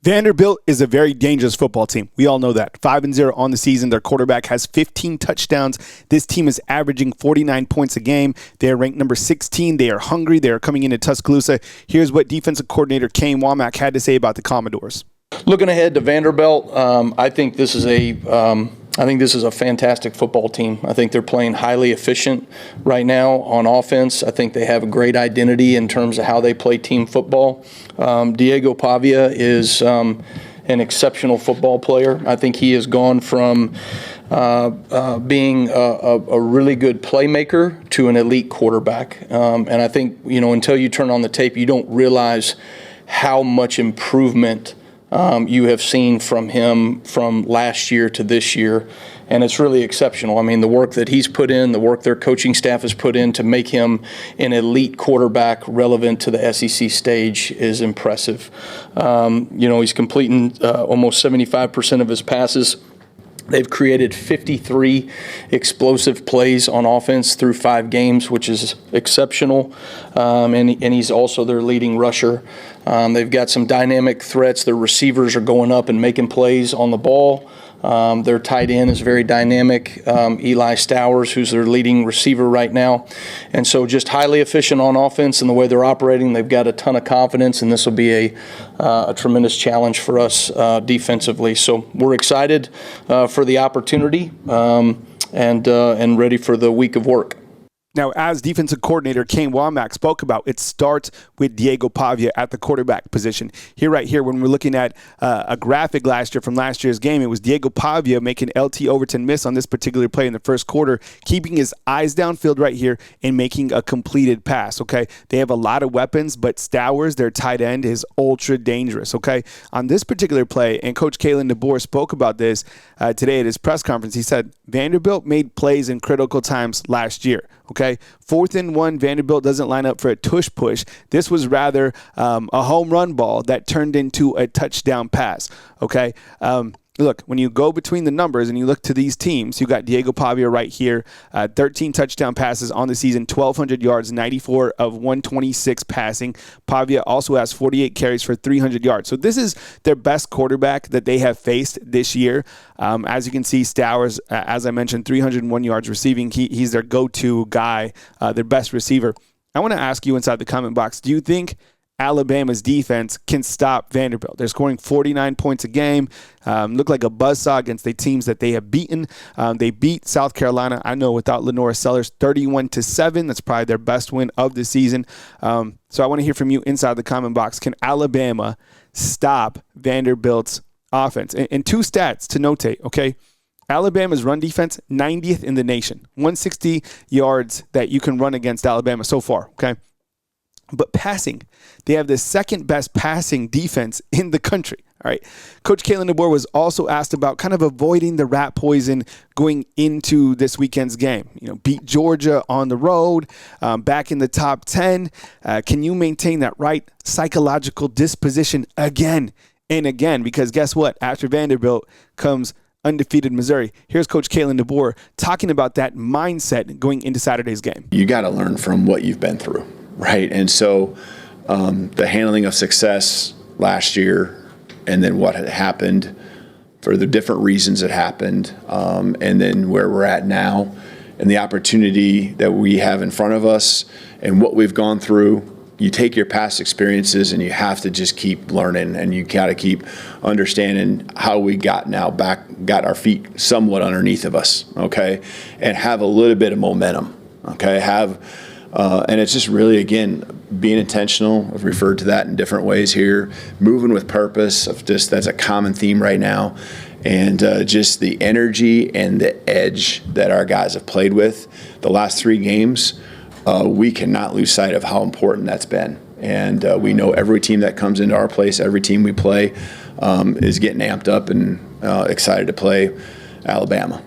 Vanderbilt is a very dangerous football team. We all know that. 5-0 on the season. Their quarterback has 15 touchdowns. This team is averaging 49 points a game. They are ranked number 16. They are hungry. They are coming into Tuscaloosa. Here's what defensive coordinator Kane Wommack had to say about the Commodores. Looking ahead to Vanderbilt, I think this is a fantastic football team. I think they're playing highly efficient right now on offense. I think they have a great identity in terms of how they play team football. Diego Pavia is an exceptional football player. I think he has gone from being a really good playmaker to an elite quarterback. And I think, until you turn on the tape, you don't realize how much improvement you have seen from him from last year to this year, and it's really exceptional. I mean, the work that he's put in, the work their coaching staff has put in to make him an elite quarterback relevant to the SEC stage is impressive. He's completing almost 75% of his passes. They've created 53 explosive plays on offense through 5 games, which is exceptional. And he's also their leading rusher. They've got some dynamic threats. Their receivers are going up and making plays on the ball. Their tight end is very dynamic, Eli Stowers, who's their leading receiver right now. And so just highly efficient on offense and the way they're operating. They've got a ton of confidence, and this will be a tremendous challenge for us defensively. So we're excited for the opportunity and ready for the week of work. Now, as defensive coordinator Kane Wommack spoke about, it starts with Diego Pavia at the quarterback position. Right here, when we're looking at a graphic last year from last year's game, it was Diego Pavia making LT Overton miss on this particular play in the first quarter, keeping his eyes downfield right here and making a completed pass, okay? They have a lot of weapons, but Stowers, their tight end, is ultra dangerous, okay? On this particular play, and Coach Kalen DeBoer spoke about this today at his press conference, he said, Vanderbilt made plays in critical times last year. Okay, 4th and 1, Vanderbilt doesn't line up for a tush push. This was rather a home run ball that turned into a touchdown pass. Okay, look, when you go between the numbers and you look to these teams, you got Diego Pavia right here, 13 touchdown passes on the season, 1,200 yards, 94 of 126 passing. Pavia also has 48 carries for 300 yards. So this is their best quarterback that they have faced this year. As you can see, Stowers, as I mentioned, 301 yards receiving. He's their go-to guy, their best receiver. I want to ask you inside the comment box, do you think Alabama's defense can stop Vanderbilt? They're scoring 49 points a game. Look like a buzzsaw against the teams that they have beaten. They beat South Carolina, I know, without Lenora Sellers, 31-7. That's probably their best win of the season. So I want to hear from you inside the comment box. Can Alabama stop Vanderbilt's offense? And 2 stats to notate, okay? Alabama's run defense, 90th in the nation. 160 yards that you can run against Alabama so far, okay? But passing, they have the second best passing defense in the country. All right. Coach Kalen DeBoer was also asked about kind of avoiding the rat poison going into this weekend's game. Beat Georgia on the road, back in the top 10. Can you maintain that right psychological disposition again and again? Because guess what? After Vanderbilt comes undefeated Missouri. Here's Coach Kalen DeBoer talking about that mindset going into Saturday's game. You got to learn from what you've been through. Right, and so the handling of success last year and then what had happened for the different reasons it happened and then where we're at now and the opportunity that we have in front of us and what we've gone through, you take your past experiences and you have to just keep learning and you got to keep understanding how we got our feet somewhat underneath of us, okay, and have a little bit of momentum, okay, and it's just really, again, being intentional. I've referred to that in different ways here. Moving with purpose, that's a common theme right now. And just the energy and the edge that our guys have played with the last 3 games, we cannot lose sight of how important that's been. And we know every team that comes into our place, every team we play, is getting amped up and excited to play Alabama.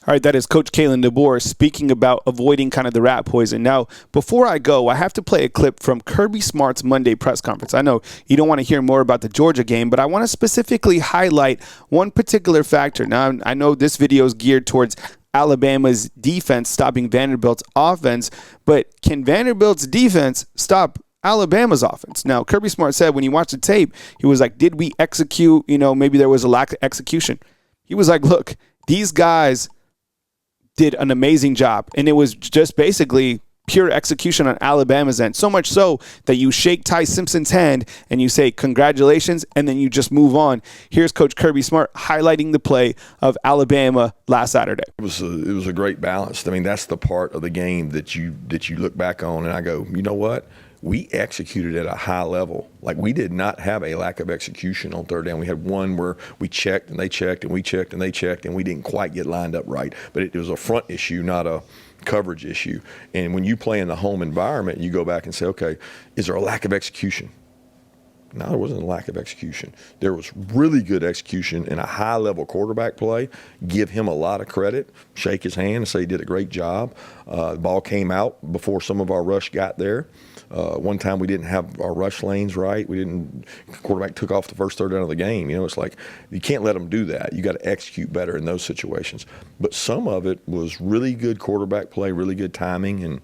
All right, that is Coach Kalen DeBoer speaking about avoiding kind of the rat poison. Now, before I go, I have to play a clip from Kirby Smart's Monday press conference. I know you don't want to hear more about the Georgia game, but I want to specifically highlight one particular factor. Now, I know this video is geared towards Alabama's defense stopping Vanderbilt's offense, but can Vanderbilt's defense stop Alabama's offense. Now, Kirby Smart said when he watched the tape, he was like, did we execute? Maybe there was a lack of execution. He was like, look, these guys did an amazing job. And it was just basically pure execution on Alabama's end. So much so that you shake Ty Simpson's hand and you say, congratulations, and then you just move on. Here's Coach Kirby Smart highlighting the play of Alabama last Saturday. It was a great balance. I mean, that's the part of the game that you look back on and I go, you know what? We executed at a high level. Like, we did not have a lack of execution on third down. We had one where we checked and they checked and we checked and they checked and we didn't quite get lined up right. But it was a front issue, not a coverage issue. And when you play in the home environment, you go back and say, okay, is there a lack of execution? No, there wasn't a lack of execution. There was really good execution in a high-level quarterback play. Give him a lot of credit. Shake his hand and say he did a great job. The ball came out before some of our rush got there. One time we didn't have our rush lanes right. Quarterback took off the first third down of the game. It's like you can't let them do that. You got to execute better in those situations. But some of it was really good quarterback play, really good timing, and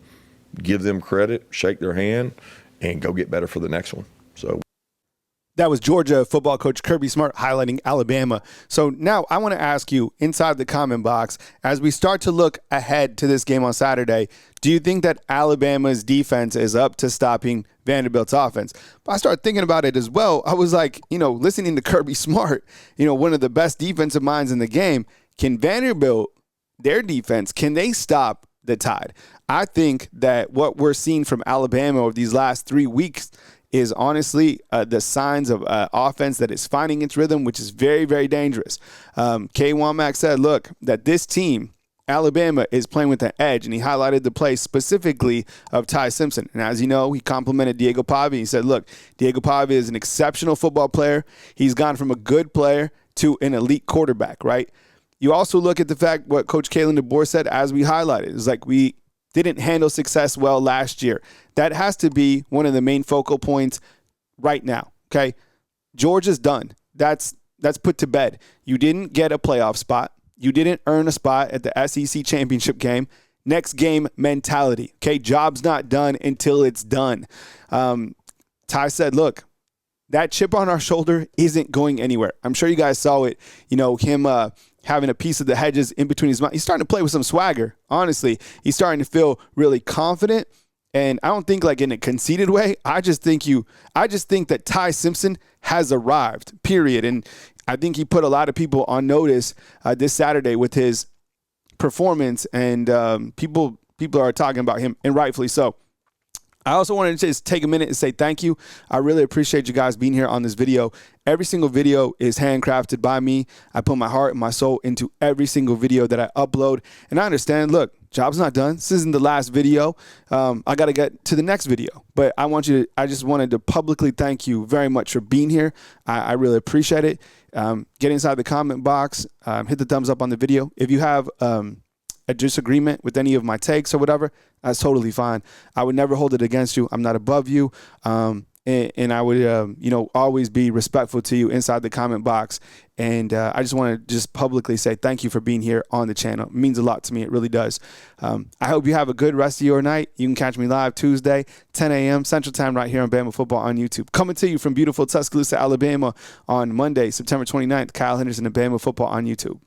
give them credit, shake their hand, and go get better for the next one. So. That was Georgia football coach Kirby Smart highlighting Alabama. So now I want to ask you inside the comment box, as we start to look ahead to this game on Saturday, do you think that Alabama's defense is up to stopping Vanderbilt's offense? But I started thinking about it as well. I was like, listening to Kirby Smart, one of the best defensive minds in the game. Can Vanderbilt, their defense, can they stop the Tide? I think that what we're seeing from Alabama over these last 3 weeks is honestly the signs of offense that is finding its rhythm, which is very, very dangerous. Kane Wommack said, look, that this team, Alabama, is playing with an edge, and he highlighted the play specifically of Ty Simpson. And as you know, he complimented Diego Pavia. He said, look, Diego Pavia is an exceptional football player. He's gone from a good player to an elite quarterback, right? You also look at the fact what Coach Kalen DeBoer said, as we highlighted. It's like we didn't handle success well last year. That has to be one of the main focal points right now, okay? Georgia's done. That's put to bed. You didn't get a playoff spot. You didn't earn a spot at the SEC championship game. Next game mentality, okay? Job's not done until it's done. Ty said, look, that chip on our shoulder isn't going anywhere. I'm sure you guys saw it, him having a piece of the hedges in between his mouth. He's starting to play with some swagger, honestly. He's starting to feel really confident, and I don't think like in a conceited way. I just think that Ty Simpson has arrived, period. And I think he put a lot of people on notice this Saturday with his performance, and people are talking about him, and rightfully so. I also wanted to just take a minute and say thank you. I really appreciate you guys being here on this video. Every single video is handcrafted by me. I put my heart and my soul into every single video that I upload. And I understand, look, job's not done. This isn't the last video. I got to get to the next video. But I just wanted to publicly thank you very much for being here. I really appreciate it. Get inside the comment box. Hit the thumbs up on the video. If you have a disagreement with any of my takes or whatever, that's totally fine. I would never hold it against you. I'm not above you. And I would, always be respectful to you inside the comment box. And I just want to just publicly say thank you for being here on the channel. It means a lot to me. It really does. I hope you have a good rest of your night. You can catch me live Tuesday, 10 a.m. Central Time right here on BAMA Football on YouTube. Coming to you from beautiful Tuscaloosa, Alabama on Monday, September 29th, Kyle Henderson and BAMA Football on YouTube.